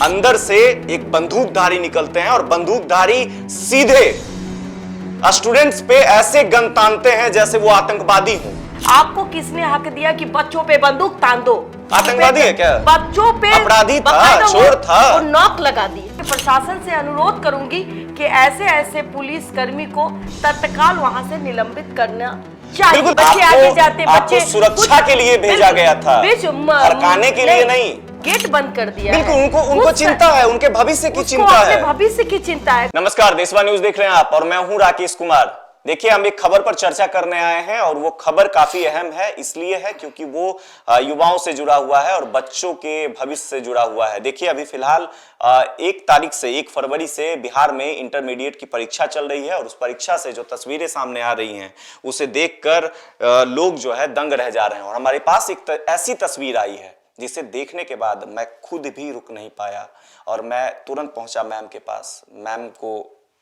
अंदर से एक बंदूकधारी निकलते हैं और बंदूकधारी सीधे स्टूडेंट्स पे ऐसे गन तानते हैं जैसे वो आतंकवादी हो। आपको किसने हक दिया कि बच्चों पे बंदूक तान दो? आतंकवादी है क्या? बच्चों पे अपराधी था, चोर था। वो नॉक लगा दी। प्रशासन से अनुरोध करूंगी कि ऐसे ऐसे पुलिस कर्मी को तत्काल वहां से निलंबित करना चाहिए। बच्चे आगे जाते, बच्चे सुरक्षा के लिए भेजा गया था, भड़काने के लिए नहीं। गेट बंद कर दिया। बिल्कुल, उनको चिंता है, उनके भविष्य की चिंता है, भविष्य की चिंता है। नमस्कार, देशवा न्यूज देख रहे हैं आप और मैं हूं राकेश कुमार। देखिए, हम एक खबर पर चर्चा करने आए हैं और वो खबर काफी अहम है, इसलिए है क्योंकि वो युवाओं से जुड़ा हुआ है और बच्चों के भविष्य से जुड़ा हुआ है। देखिए, अभी फिलहाल 1 फरवरी से बिहार में इंटरमीडिएट की परीक्षा चल रही है और उस परीक्षा से जो तस्वीरें सामने आ रही हैं उसे देखकर लोग जो है दंग रह जा रहे हैं। और हमारे पास एक ऐसी तस्वीर आई है जिसे देखने के बाद मैं खुद भी रुक नहीं पाया और मैं तुरंत पहुंचा मैम के पास। मैम को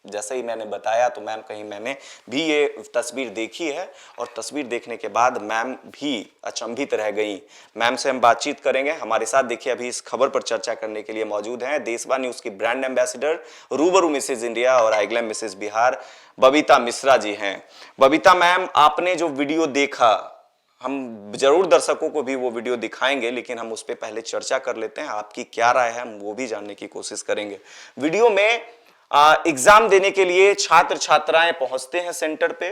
जैसे ही मैंने बताया तो मैम कहीं मैंने भी ये तस्वीर देखी है और तस्वीर देखने के बाद मैम भी अचंभित रह गई। मैम से हम बातचीत करेंगे। हमारे साथ देखिए अभी इस खबर पर चर्चा करने के लिए मौजूद हैं देशवा न्यूज की ब्रांड एम्बेसडर, रूबरू मिसेज इंडिया और आइग्लैम मिसेज बिहार, बबीता मिश्रा जी हैं। बबीता मैम, आपने जो वीडियो देखा, हम जरूर दर्शकों को भी वो वीडियो दिखाएंगे, लेकिन हम उस पर पहले चर्चा कर लेते हैं। आपकी क्या राय है हम वो भी जानने की कोशिश करेंगे। वीडियो में एग्जाम देने के लिए छात्र छात्राएं पहुंचते हैं सेंटर पे,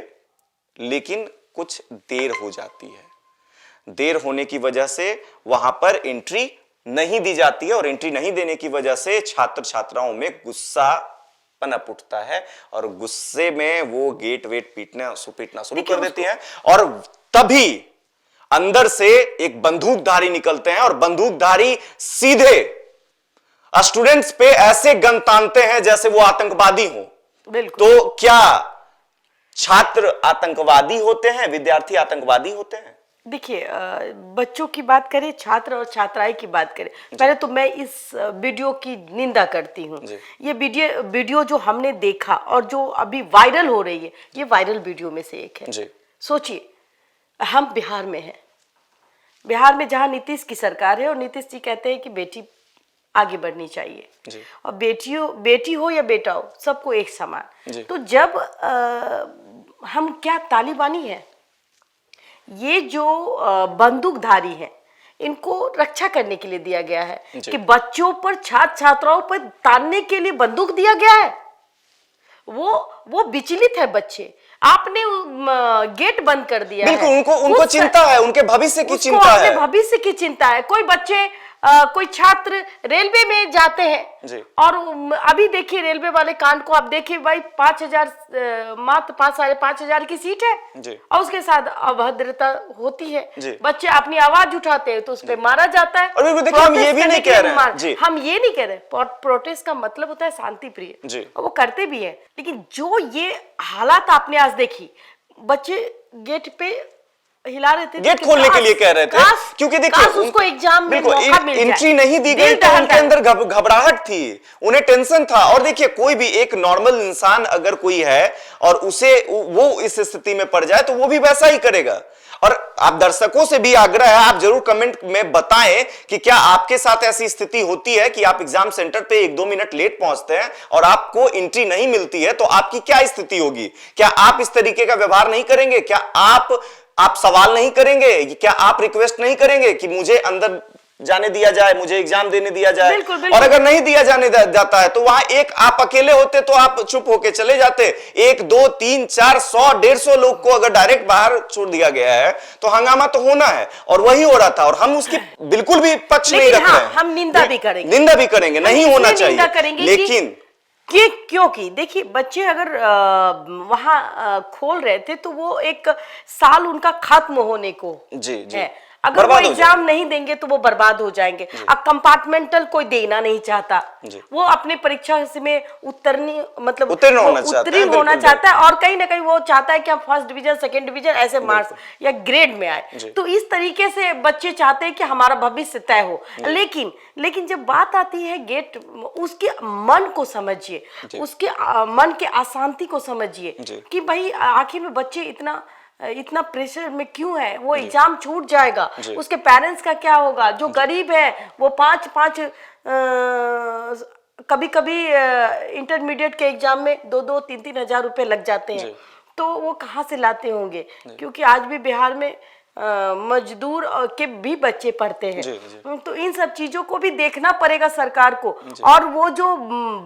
लेकिन कुछ देर हो जाती है। देर होने की वजह से वहां पर एंट्री नहीं दी जाती है और एंट्री नहीं देने की वजह से छात्र छात्राओं में गुस्सा पनप उठता है और गुस्से में वो गेट वेट पीटना शुरू कर देती है। और तभी अंदर से एक बंदूकधारी निकलते हैं और बंदूकधारी सीधे स्टूडेंट्स पे ऐसे गन तानते हैं जैसे वो आतंकवादी हो। तो क्या छात्र आतंकवादी होते हैं, विद्यार्थी आतंकवादी होते हैं? देखिए, बच्चों की बात करें, छात्र और छात्राएं की बात करें, पहले तो मैं इस वीडियो की निंदा करती हूँ। ये वीडियो जो हमने देखा और जो अभी वायरल हो रही है, ये वायरल वीडियो में से एक है। सोचिए, हम बिहार में हैं, बिहार में जहाँ नीतीश की सरकार है और नीतीश जी कहते हैं कि बेटी आगे बढ़नी चाहिए और बेटी हो या बेटा हो, सबको एक समान। तो जब हम क्या तालिबानी है, ये जो बंदूकधारी हैं, इनको रक्षा करने के लिए दिया गया है कि बच्चों पर, छात्र छात्राओं पर तानने के लिए बंदूक दिया गया है। वो विचलित है बच्चे। आपने गेट बंद कर दिया है। बिल्कुल, उनको चिंता है, उनके भविष्य की चिंता है, भविष्य की चिंता है। कोई बच्चे कोई छात्र रेलवे में जाते हैं और अभी देखिए रेलवे वाले कांड को आप देखिए भाई, 5,000 मात्र 5,500 की सीट है और उसके साथ अभद्रता होती है। बच्चे अपनी आवाज उठाते हैं तो उस पर मारा जाता है। और देखिए, हम ये भी नहीं कह रहे हैं, हम ये नहीं कह रहे, प्रोटेस्ट का मतलब होता है शांति प्रिय, और वो करते भी है। लेकिन जो ये हालात आपने आज देखी, बच्चे गेट पे हिला रहे थे, गेट खोलने के लिए कह रहे थे, क्योंकि देखिए उसको एग्जाम में मौका मिल जाए। एंट्री नहीं दी गई तो उनके अंदर घबराहट थी, उन्हें टेंशन था। और देखिए, कोई भी एक नॉर्मल इंसान अगर कोई है और उसे वो इस स्थिति में पड़ जाए तो वो भी वैसा ही करेगा। और आप दर्शकों से भी आग्रह है, आप जरूर कमेंट में बताएं कि क्या आपके साथ ऐसी स्थिति होती है कि आप एग्जाम सेंटर पे 1-2 मिनट लेट पहुंचते हैं और आपको एंट्री नहीं मिलती है, तो आपकी क्या स्थिति होगी? क्या आप इस तरीके का व्यवहार नहीं करेंगे? क्या आप सवाल नहीं करेंगे? क्या आप रिक्वेस्ट नहीं करेंगे कि मुझे अंदर जाने दिया जाए, मुझे एग्जाम देने दिया जाए? बिल्कुल। और अगर नहीं दिया जाने जाता है तो वहां एक आप अकेले होते तो आप चुप होके चले जाते। 1, 2, 3, 4, 100, 150 लोग को अगर डायरेक्ट बाहर छोड़ दिया गया है तो हंगामा तो होना है, और वही हो रहा था। और हम उसकी बिल्कुल भी पक्ष नहीं रख रहे हैं, हम निंदा भी करेंगे, नहीं होना चाहिए। लेकिन क्योंकि देखिए, बच्चे अगर वहां खोल रहे थे तो वो एक साल उनका खत्म होने को है। अगर वो एग्जाम नहीं देंगे तो वो बर्बाद हो जाएंगे। अब कंपार्टमेंटल कोई देना नहीं चाहता, वो अपने परीक्षा में उत्तीर्ण होना चाहता है और कहीं ना कहीं वो चाहता है कि हम फर्स्ट डिवीजन, सेकंड डिवीजन ऐसे मार्क्स या ग्रेड में आए। तो इस तरीके से बच्चे चाहते हैं कि हमारा भविष्य तय हो। लेकिन जब बात आती है गेट, उसके मन को समझिए, उसके मन के अशांति को समझिए कि भाई आखिर में बच्चे इतना प्रेशर में क्यों है। वो एग्जाम छूट जाएगा, उसके पेरेंट्स का क्या होगा? जो गरीब है वो 5-5 कभी कभी इंटरमीडिएट के एग्जाम में 2-2, 3-3 हजार रुपए लग जाते हैं, तो वो कहाँ से लाते होंगे? क्योंकि आज भी बिहार में मजदूर के भी बच्चे पढ़ते हैं। तो इन सब चीजों को भी देखना पड़ेगा सरकार को। और वो जो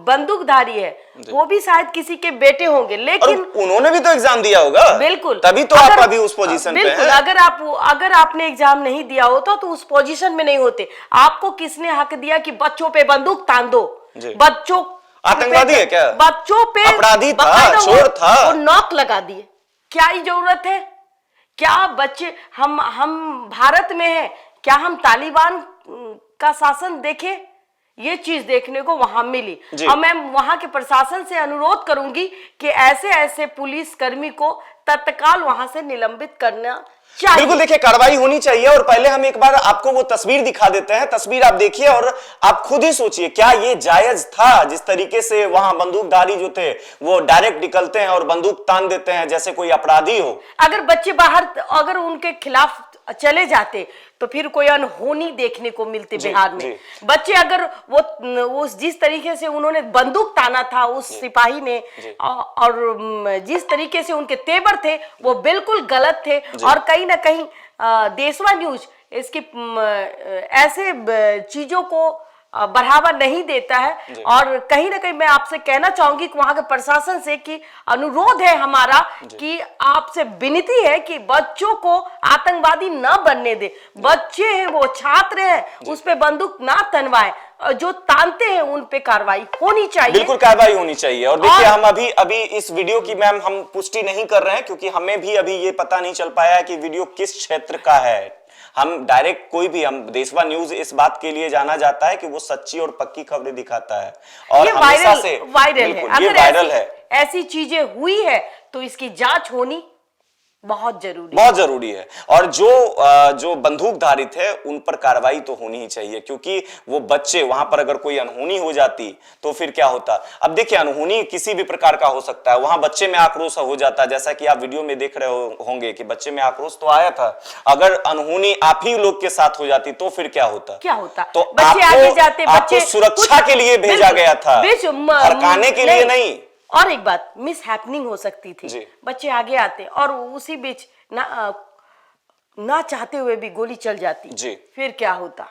बंदूकधारी है वो भी शायद किसी के बेटे होंगे, लेकिन उन्होंने भी तो एग्जाम दिया होगा। बिल्कुल, तभी तो आप अभी उस पोजीशन पे हैं। अगर आपने एग्जाम नहीं दिया होता तो उस पोजीशन में नहीं होते। आपको किसने हक दिया कि बच्चों पे बंदूक तान दो? बच्चों आतंकवादी है क्या? बच्चों पे अपराधी था, चोर था, वो नॉक लगा दिए। क्या ही जरूरत है? क्या बच्चे हम भारत में हैं, क्या हम तालिबान का शासन देखे? ये चीज देखने को वहां मिली। और मैं वहां के प्रशासन से अनुरोध करूंगी कि ऐसे ऐसे पुलिस कर्मी को तत्काल वहां से निलंबित करना चाहिए। बिल्कुल, देखिए कार्रवाई होनी चाहिए। और पहले हम एक बार आपको वो तस्वीर दिखा देते हैं। तस्वीर आप देखिए और आप खुद ही सोचिए, क्या ये जायज था? जिस तरीके से वहां बंदूकधारी जो थे वो डायरेक्ट निकलते हैं और बंदूक तान देते हैं जैसे कोई अपराधी हो। अगर बच्चे बाहर अगर उनके खिलाफ चले जाते तो फिर कोई अनहोनी देखने को मिलती बिहार में। बच्चे अगर वो जिस तरीके से उन्होंने बंदूक ताना था उस सिपाही ने, और जिस तरीके से उनके तेवर थे वो बिल्कुल गलत थे। और कहीं ना कहीं देशवा न्यूज इसकी ऐसे चीजों को बढ़ावा नहीं देता है। और कहीं ना कहीं मैं आपसे कहना चाहूंगी कि वहां के प्रशासन से कि अनुरोध है हमारा कि आपसे विनती है कि बच्चों को आतंकवादी ना बनने दे। बच्चे हैं, वो छात्र हैं, उस पे बंदूक ना तनवाए। जो तानते हैं उन पे कार्रवाई होनी चाहिए। बिल्कुल कार्रवाई होनी चाहिए। और देखिए हम अभी इस वीडियो की मैम हम पुष्टि नहीं कर रहे हैं, क्योंकि हमें भी अभी ये पता नहीं चल पाया है कि वीडियो किस क्षेत्र का है। हम डायरेक्ट कोई भी, हम देशवा न्यूज इस बात के लिए जाना जाता है कि वो सच्ची और पक्की खबरें दिखाता है। और हमेशा से वायरल है। ये वायरल है। ऐसी चीजें हुई है तो इसकी जांच होनी बहुत जरूरी है। और जो बंदूकधारी थे उन पर कार्रवाई तो होनी ही चाहिए, क्योंकि वो बच्चे, वहां पर अगर कोई अनहोनी हो जाती तो फिर क्या होता? अब देखिए अनहोनी किसी भी प्रकार का हो सकता है। वहां बच्चे में आक्रोश हो जाता, जैसा कि आप वीडियो में देख रहे होंगे कि बच्चे में आक्रोश तो आया था। अगर अनहोनी आप ही लोग के साथ हो जाती तो फिर क्या होता? तो बच्चे आगे जाते, बच्चे सुरक्षा के लिए भेजा गया था, भड़काने के लिए नहीं। और एक बात, मिस हैपनिंग हो सकती थी। बच्चे आगे आते और उसी बीच ना चाहते हुए भी गोली चल जाती, फिर क्या होता?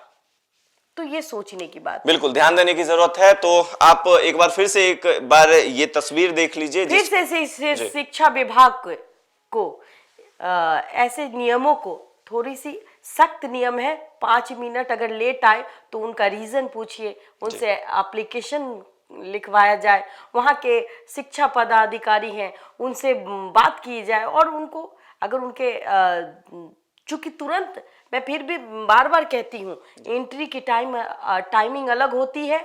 तो ये सोचने की बात, बिल्कुल ध्यान देने की जरूरत है। तो आप एक बार ये तस्वीर देख लीजिए। फिर से शिक्षा विभाग को ऐसे नियमों को, थोड़ी सी सख्त नियम है। 5 मिनट अगर लेट आए तो उनका रीजन पूछिए, उनसे एप्लीकेशन लिखवाया जाए। वहाँ के शिक्षा पदाधिकारी हैं उनसे बात की जाए। और उनको अगर उनके चूंकि तुरंत, मैं फिर भी बार बार कहती हूँ, एंट्री की टाइमिंग अलग होती है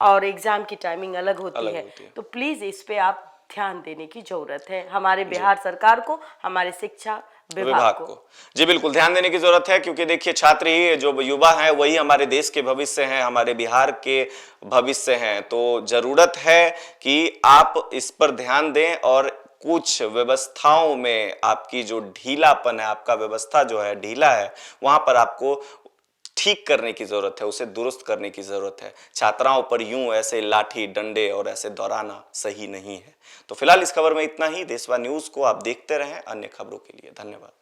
और एग्जाम की टाइमिंग अलग होती है। तो प्लीज इस पे आप ध्यान देने की जरूरत है, हमारे बिहार सरकार को, हमारे शिक्षा विभाग को। जी बिल्कुल ध्यान देने की जरूरत है, क्योंकि देखिए छात्र ही, जो युवा हैं वही हमारे देश के भविष्य हैं, हमारे बिहार के भविष्य हैं। तो जरूरत है कि आप इस पर ध्यान दें और कुछ व्यवस्थाओं में आपकी जो ढीलापन है, आपका व्यवस्था जो है ढीला है, वहां पर आपको ठीक करने की जरूरत है, उसे दुरुस्त करने की जरूरत है। छात्राओं पर यूं ऐसे लाठी डंडे और ऐसे दौड़ाना सही नहीं है। तो फिलहाल इस खबर में इतना ही। देशवा न्यूज को आप देखते रहें अन्य खबरों के लिए। धन्यवाद।